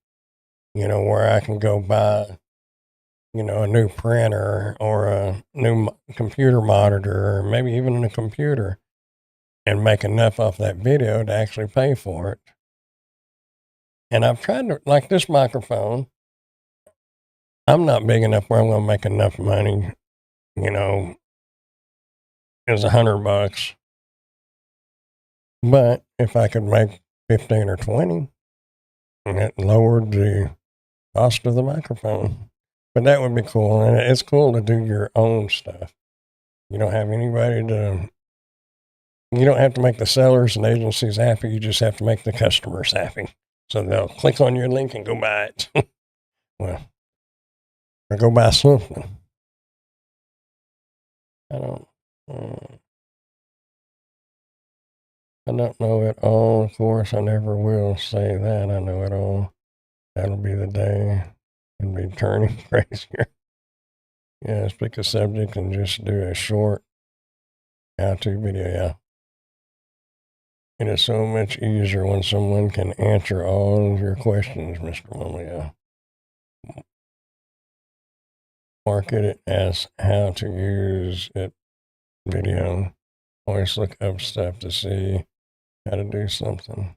you know, where I can go buy, you know, a new printer or a new computer monitor, or maybe even a computer, and make enough off that video to actually pay for it. And I've tried to, like this microphone, I'm not big enough where I'm going to make enough money, you know, it was $100. But if I could make 15 or 20, it lowered the cost of the microphone. But that would be cool. And it's cool to do your own stuff. You don't have anybody to, you don't have to make the sellers and agencies happy. You just have to make the customers happy. So they'll click on your link and go buy it. Well, or go buy something. I don't, I don't know it all. Of course, I never will say that. I know it all. That'll be the day and be turning crazier. Yeah, pick a subject and just do a short how-to video. Yeah. It is so much easier when someone can answer all of your questions, Mr. Molia. Market it as how to use it video. Always look up stuff to see how to do something.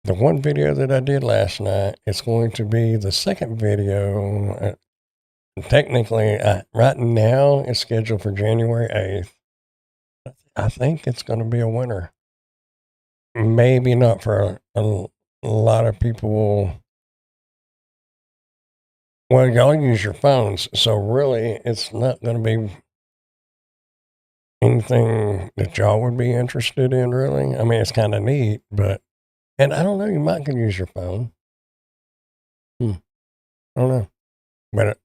The one video that I did last night, it's going to be the second video. Technically, right now, it's scheduled for January 8th. I think it's going to be a winner. Maybe not for a lot of people. Well, y'all use your phones, so really, it's not going to be anything that y'all would be interested in, really. I mean, it's kind of neat, but, and I don't know, you might can use your phone. I don't know. But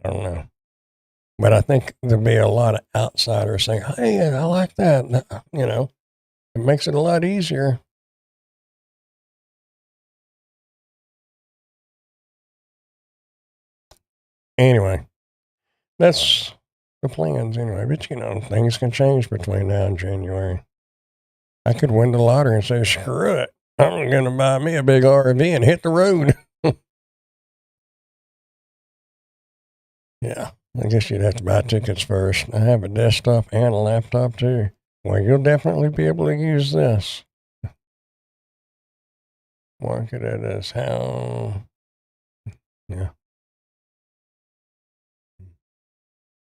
I don't know. But I think there'll be a lot of outsiders saying, hey, I like that. You know, it makes it a lot easier. Anyway, that's the plans anyway. But, you know, things can change between now and January. I could win the lottery and say, screw it. I'm going to buy me a big RV and hit the road. Yeah, I guess you'd have to buy tickets first. I have a desktop and a laptop too. Well, you'll definitely be able to use this. Market it as how, yeah.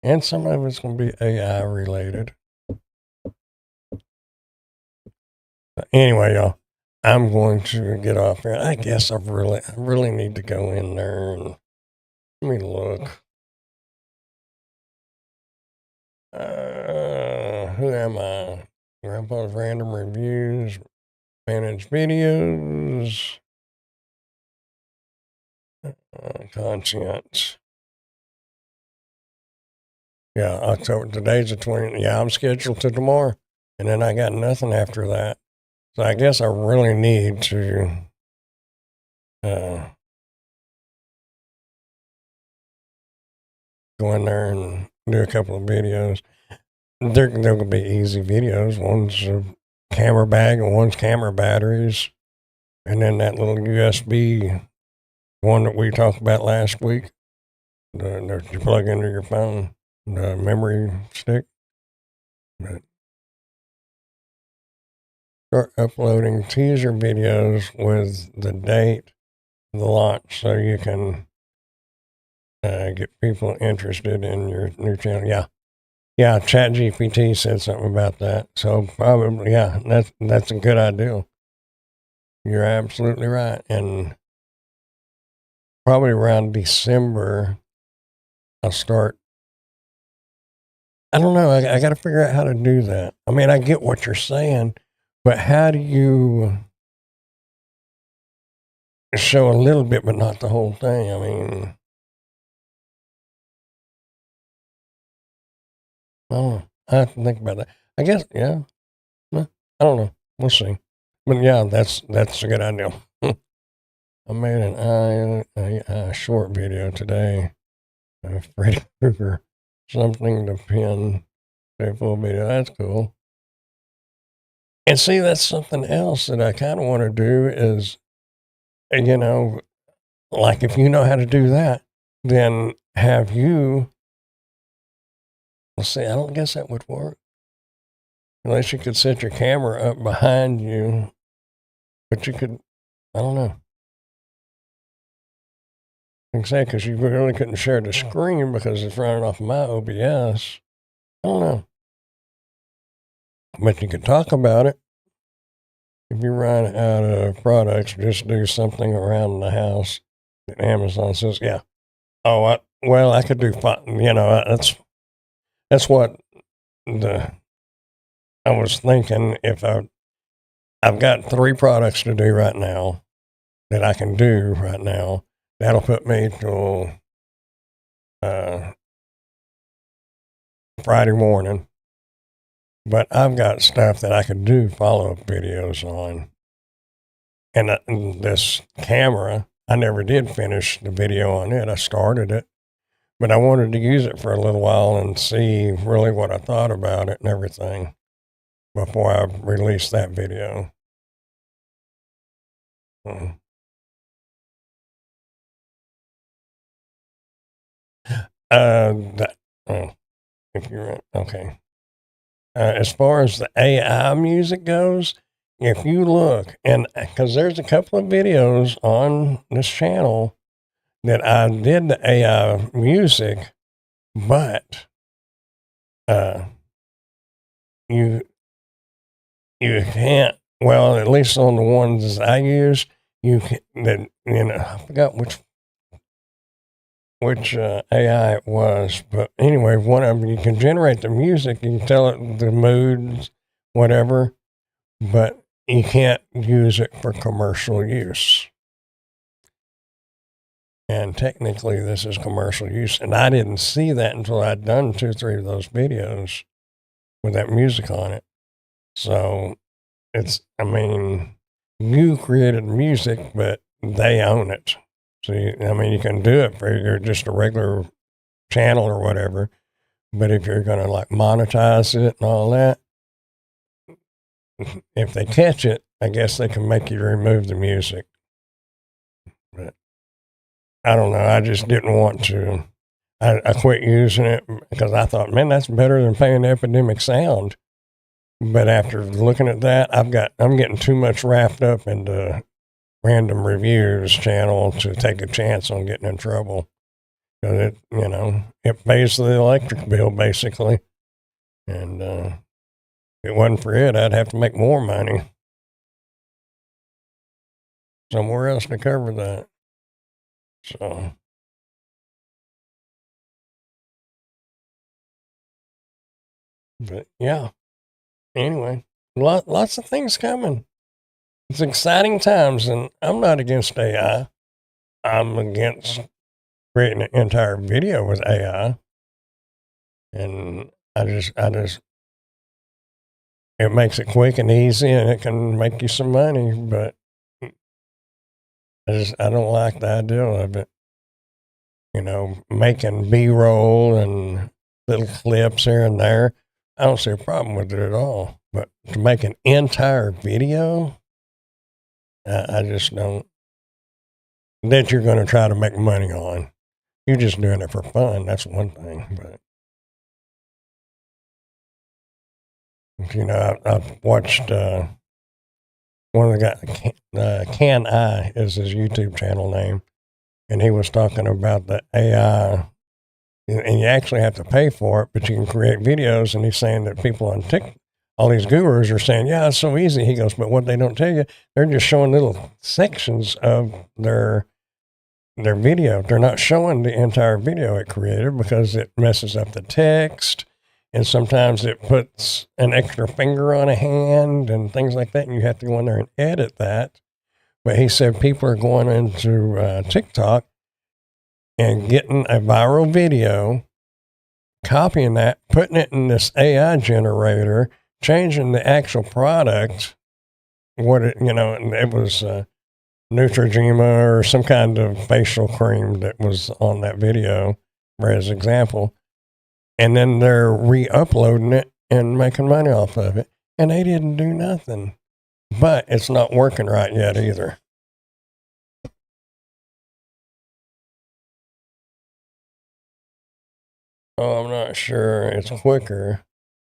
And some of it's going to be AI related. But anyway, y'all, I'm going to get off here. I guess I really need to go in there and let me look. Who am I? Grandpa's Random Reviews, Manage Videos, Content. Yeah, October. Today's the 20th. Yeah, I'm scheduled to tomorrow, and then I got nothing after that. So I guess I really need to go in there and do a couple of videos. They're going to be easy videos. One's a camera bag and one's camera batteries. And then that little USB one that we talked about last week that you plug into your phone, the memory stick. But start uploading teaser videos with the date of the launch so you can get people interested in your new channel. Yeah. Yeah, ChatGPT said something about that. So probably, yeah, that's a good idea. You're absolutely right. And probably around December, I'll start. I don't know. I got to figure out how to do that. I mean, I get what you're saying, but how do you show a little bit, but not the whole thing? I mean, I don't know. I have to think about that. I guess, yeah. I don't know. We'll see. But yeah, that's a good idea. I made an AI short video today of Freddy Krueger, something to pin to a full video. That's cool. And see, that's something else that I kind of want to do is, you know, like if you know how to do that, then have you, let's see, I don't guess that would work. Unless you could set your camera up behind you, but you could, I don't know. Exactly, because you really couldn't share the screen because it's running off my OBS. I don't know. But you could talk about it. If you run out of products, just do something around the house that Amazon says, yeah. Oh, I could do fine. You know, that's what I was thinking. If I've got 3 products to do right now that I can do right now, that'll put me till Friday morning. But I've got stuff that I could do follow-up videos on. And this camera, I never did finish the video on it. I started it, but I wanted to use it for a little while and see really what I thought about it and everything before I released that video. Mm. That, oh, if you're okay. As far as the AI music goes, if you look, and because there's a couple of videos on this channel that I did the AI music, but you can't. Well, at least on the ones I use, you can. That I forgot which AI it was, but anyway, one of them you can generate the music. You can tell it the moods, whatever, but you can't use it for commercial use. And technically, this is commercial use, and I didn't see that until I'd done 2 or 3 of those videos with that music on it. So I mean, you created music, but they own it. So, I mean, you can do it for your just a regular channel or whatever, but if you're going to like monetize it and all that, if they catch it, I guess they can make you remove the music. But I don't know. I just didn't want to. I quit using it because I thought, man, that's better than paying Epidemic Sound. But after looking at that, I'm getting too much wrapped up into random reviews channel to take a chance on getting in trouble. Because it pays the electric bill basically. And if it wasn't for it, I'd have to make more money somewhere else to cover that. So, but yeah, anyway, lots of things coming. It's exciting times, and I'm not against AI. I'm against creating an entire video with AI. And I just, it makes it quick and easy and it can make you some money, but I don't like the idea of it. Making B-roll and little clips here and there. I don't see a problem with it at all. But to make an entire video, I just don't. That you're going to try to make money on. You're just doing it for fun. That's one thing. But, I've watched one of the guys, Can I is his YouTube channel name, and he was talking about the AI, and you actually have to pay for it, but you can create videos. And he's saying that people on TikTok, all these gurus are saying, yeah, it's so easy. He goes, but what they don't tell you, they're just showing little sections of their video. They're not showing the entire video it created because it messes up the text. And sometimes it puts an extra finger on a hand and things like that. And you have to go in there and edit that. But he said people are going into TikTok and getting a viral video, copying that, putting it in this AI generator, changing the actual product, what it, and it was Neutrogena or some kind of facial cream that was on that video, for as example. And then they're re-uploading it and making money off of it. And they didn't do nothing. But it's not working right yet either. Oh, I'm not sure. It's quicker.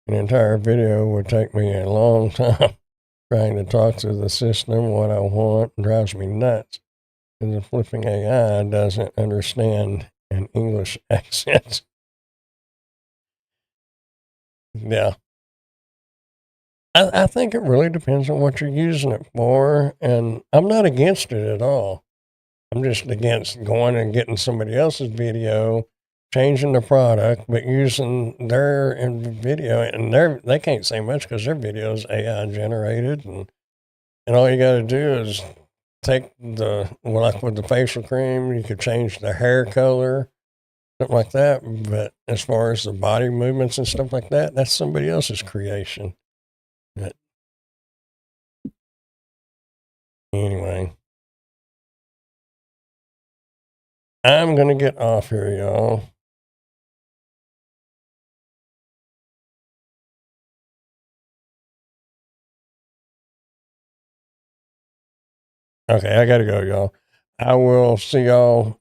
An entire video would take me a long time trying to talk to the system what I want. It drives me nuts. And the flipping AI doesn't understand an English accent. Yeah. I think it really depends on what you're using it for. And I'm not against it at all. I'm just against going and getting somebody else's video, changing the product, but using their video, and they can't say much because their video is AI generated, and all you got to do is take like with the facial cream, you could change the hair color, something like that. But as far as the body movements and stuff like that, that's somebody else's creation. But anyway. I'm going to get off here, y'all. Okay, I got to go, y'all. I will see y'all.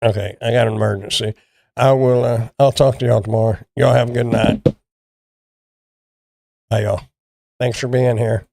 Okay, I got an emergency. I'll talk to y'all tomorrow. Y'all have a good night. Bye, y'all. Thanks for being here.